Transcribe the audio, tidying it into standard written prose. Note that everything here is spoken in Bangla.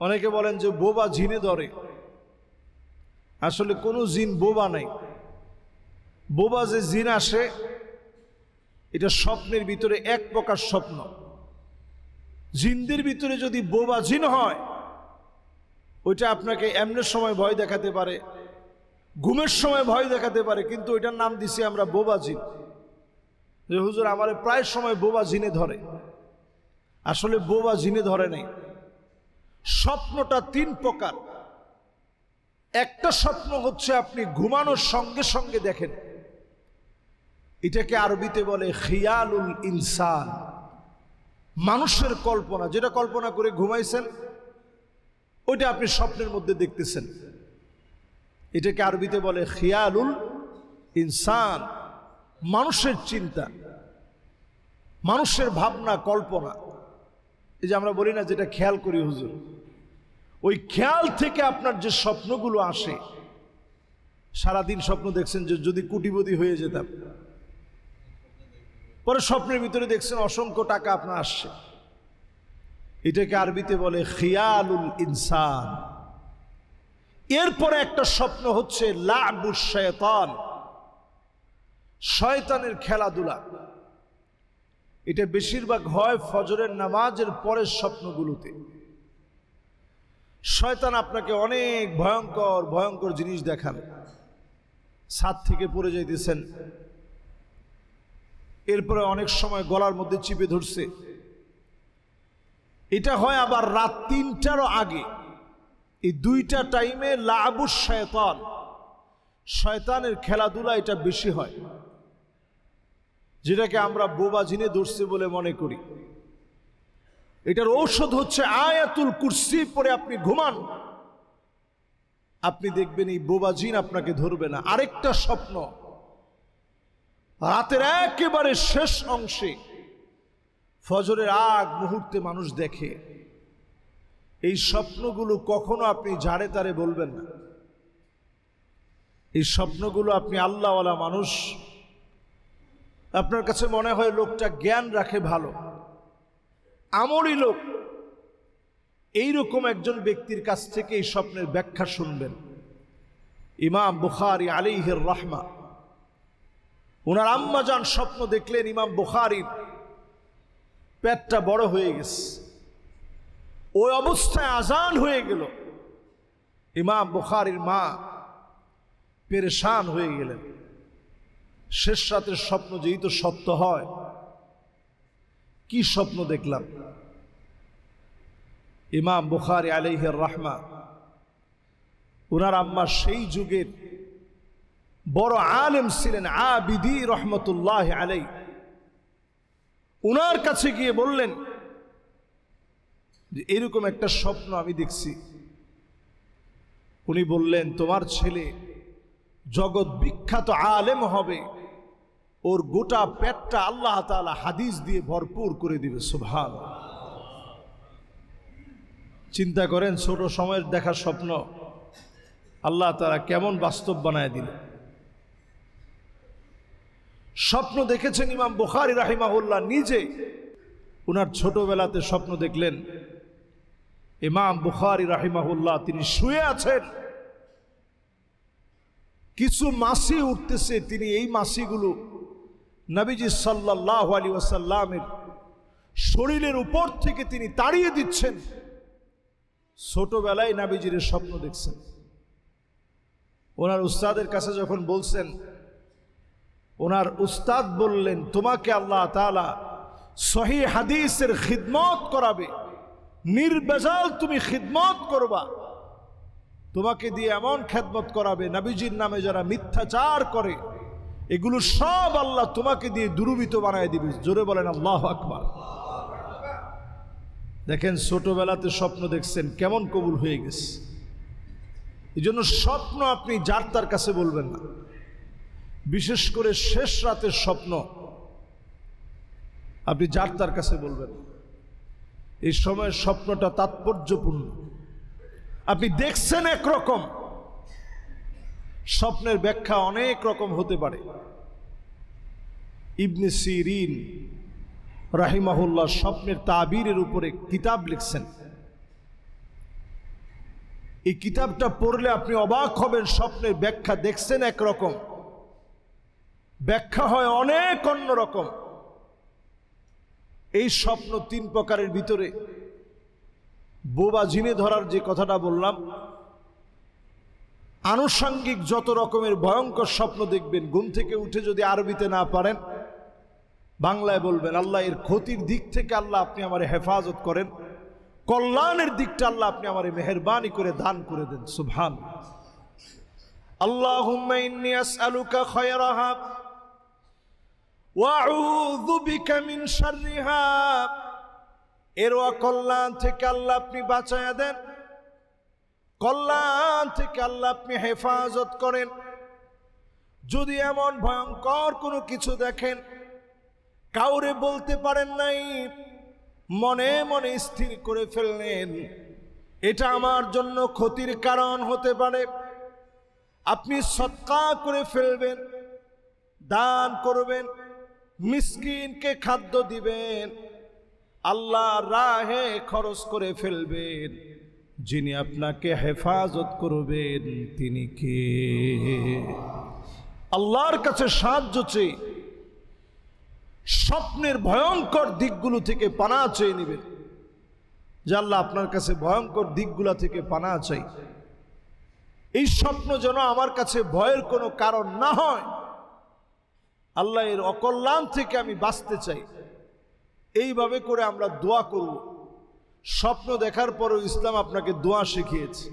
অনেকে বলেন যে বোবা জিনে ধরে। আসলে কোনো জিন বোবা নাই। বোবা যে জিন আসে এটা স্বপ্নের ভিতরে এক প্রকার স্বপ্ন। জিনদের ভিতরে যদি বোবা জিন হয় ওইটা আপনাকে এমনের সময় ভয় দেখাতে পারে, ঘুমের সময় ভয় দেখাতে পারে, কিন্তু ওইটার নাম দিছি আমরা বোবা জিন। যে হুজুর আমার প্রায় সময় বোবা জিনে ধরে। আসলে বোবা জিনে ধরে নাই। স্বপ্নটা তিন প্রকার। একটা স্বপ্ন হচ্ছে আপনি ঘুমানোর সঙ্গে সঙ্গে দেখেন, এটাকে আরবিতে বলে খিয়ালুল ইনসান, মানুষের কল্পনা। যেটা কল্পনা করে ঘুমাইছেন ওইটা আপনি স্বপ্নের মধ্যে দেখতেছেন, এটাকে আরবিতে বলে খিয়ালুল ইনসান, মানুষের চিন্তা, মানুষের ভাবনা, কল্পনা। এই যে আমরা বলি না যেটা খেয়াল করি হুজুর, ওই খেয়াল থেকে আপনার যে স্বপ্নগুলো আসে, সারাদিন স্বপ্ন দেখছেন যে যদি কোটিপতি হয়ে যেতাম, পরে স্বপ্নের ভিতরে দেখছেন অসংখ্য টাকা আপনার আসছে, এটাকে আরবিতে বলে খিয়ালুল ইনসান। এরপরে একটা স্বপ্ন হচ্ছে লাবুশ শয়তান, শয়তানের খেলাধুলা। এটা বেশিরভাগ হয় ফজরের নামাজের পরের স্বপ্নগুলোতে। শয়তান আপনাকে অনেক ভয়ঙ্কর ভয়ঙ্কর জিনিস দেখান। ছাদ থেকে পড়ে যাইতেছেন, এরপরে অনেক সময় গলার মধ্যে চিপে ধরছে। এটা হয় আবার রাত ৩টারও আগে। এই দুইটা টাইমে লাবুশ শয়তান, শয়তানের খেলাধুলা এটা বেশি হয়, যেটাকে আমরা বোবা জিনে ধরছে বলে মনে করি। এটার ঔষধ হচ্ছে আয়াতুল কুরসি পড়ে আপনি ঘুমান, আপনি দেখবেন এই বোবা জিন আপনাকে ধরবে না। আরেকটা স্বপ্ন রাতের একেবারে শেষ অংশে, ফজরের আগ মুহূর্তে মানুষ দেখে। এই স্বপ্নগুলো কখনো আপনি জারে তারে বলবেন না। এই স্বপ্নগুলো আপনি আল্লাহওয়ালা মানুষ, আপনার কাছে মনে হয় লোকটা জ্ঞান রাখে, ভালো আমলি লোক, এইরকম একজন ব্যক্তির কাছ থেকে এই স্বপ্নের ব্যাখ্যা শুনবেন। ইমাম বুখারী আলাইহির রাহমা, ওনার আম্মা যান স্বপ্ন দেখলেন ইমাম বুখারীর পেটটা বড় হয়ে গেছে। ওই অবস্থায় আজান হয়ে গেল। ইমাম বুখারীর মা পেরেশান হয়ে গেলেন। শেষ রাতের স্বপ্ন যেই তো সত্য হয়, কি স্বপ্ন দেখলাম। ইমাম বুখারী আলাইহির রাহমা, ওনার আম্মা সেই যুগের বড় আলেম ছিলেন, আবিদি রহমতুল্লাহ আলাই। ওনার কাছে গিয়ে বললেন যে এরকম একটা স্বপ্ন আমি দেখছি। উনি বললেন তোমার ছেলে জগৎ বিখ্যাত আলেম হবে, ওর গোটা পেটটা আল্লাহ তাআলা হাদিস দিয়ে ভরপুর করে দিবে। সুবহানাল্লাহ। চিন্তা করেন, ছোট সময়ের দেখা স্বপ্ন আল্লাহ তাআলা কেমন বাস্তব বানায় দিল। স্বপ্ন দেখেছেন ইমাম বুখারী রাহিমাহুল্লাহ নিজে। ওনার ছোটবেলাতে স্বপ্ন দেখলেন ইমাম বুখারী রাহিমাহুল্লাহ তিনি শুয়ে আছেন, কিছু মাছি উঠতেছে, তিনি এই মাছিগুলো নবীজি সাল্লাল্লাহু আলাইহি ওয়াসাল্লামের শরীরের উপর থেকে তিনি তাড়িয়ে দিচ্ছেন। ছোটবেলায় নবীজির স্বপ্ন দেখছেন। ওনার উস্তাদের কাছে যখন বলছেন, ওনার উস্তাদ বললেন তোমাকে আল্লাহ তাআলা সহিহ হাদিসের খিদমত করাবে, নির্বেজাল তুমি খিদমত করবা, তোমাকে দিয়ে এমন খেদমত করাবে, নবীজির নামে যারা মিথ্যাচার করে এগুলো সব আল্লাহ তোমাকে দিয়ে দুরূহিত বানায় দিবে। জোরে বলেন আল্লাহু আকবার। দেখেন ছোটবেলাতে স্বপ্ন দেখছেন, কেমন কবুল হয়ে গেছে। এই জন্য স্বপ্ন আপনি যার তার কাছে বলবেন না, বিশেষ করে শেষ রাতের স্বপ্ন আপনি যার তার কাছে বলবেন। এই সময়ের স্বপ্নটা তাৎপর্যপূর্ণ। আপনি দেখছেন একরকম, স্বপ্নের ব্যাখ্যা অনেক রকম হতে পারে। ইবনে সিরিন রাহিমাহুল্লাহ স্বপ্নের তাবিরের উপরে কিতাব লিখছেন। এই কিতাবটা পড়লে আপনি অবাক হবেন। স্বপ্নের ব্যাখ্যা দেখছেন একরকম, ব্যাখ্যা হয় অনেক অন্যরকম। এই স্বপ্ন 3 প্রকারের ভিতরে বোবা জিনে ধরার যে কথাটা বললাম, আনুষঙ্গিক যত রকমের ভয়ঙ্কর স্বপ্ন দেখবেন, ঘুম থেকে উঠে যদি আরবিতে না পারেন, বাংলায় বলবেন, আল্লাহ এর ক্ষতির দিক থেকে আল্লাহ আপনি আমার হেফাজত করেন, কল্যাণের দিকটা আল্লাহ আপনি আমার মেহেরবানি করে দান করে দেন। সুবহান। আল্লাহুম্মা ইন্নী আসআলুকা খায়রাহা ওয়া আউযু বিকা মিন শাররিহা। এর অকল্যাণ থেকে আল্লাহ আপনি বাঁচায়া দেন, কল্যাণ থেকে আল্লাহ আপনি হেফাজত করেন। যদি এমন ভয়ঙ্কর কোনো কিছু দেখেন, কাউরে বলতে পারেন নাই, মনে মনে স্থির করে ফেললেন এটা আমার জন্য ক্ষতির কারণ হতে পারে, আপনি সদকা করে ফেলবেন, দান করবেন, মিসকিনকে খাদ্য দিবেন, আল্লাহর রাহে খরচ করে ফেলবেন। যিনি আপনাকে হেফাজত করবেন তিনি কে? আল্লাহর কাছে সাহায্য চেয়ে স্বপ্নের ভয়ঙ্কর দিকগুলো থেকে পানা চেয়ে নেবেন, যে আল্লাহ আপনার কাছে ভয়ঙ্কর দিকগুলো থেকে পানা চাই। এই স্বপ্ন যেন আমার কাছে ভয়ের কোনো কারণ না হয়। আল্লাহ এর অকল্যাণ থেকে আমি বাঁচতে চাই। এইভাবে করে আমরা দোয়া করব। স্বপ্ন দেখার পরেও ইসলাম আপনাকে দোয়া শিখিয়েছে।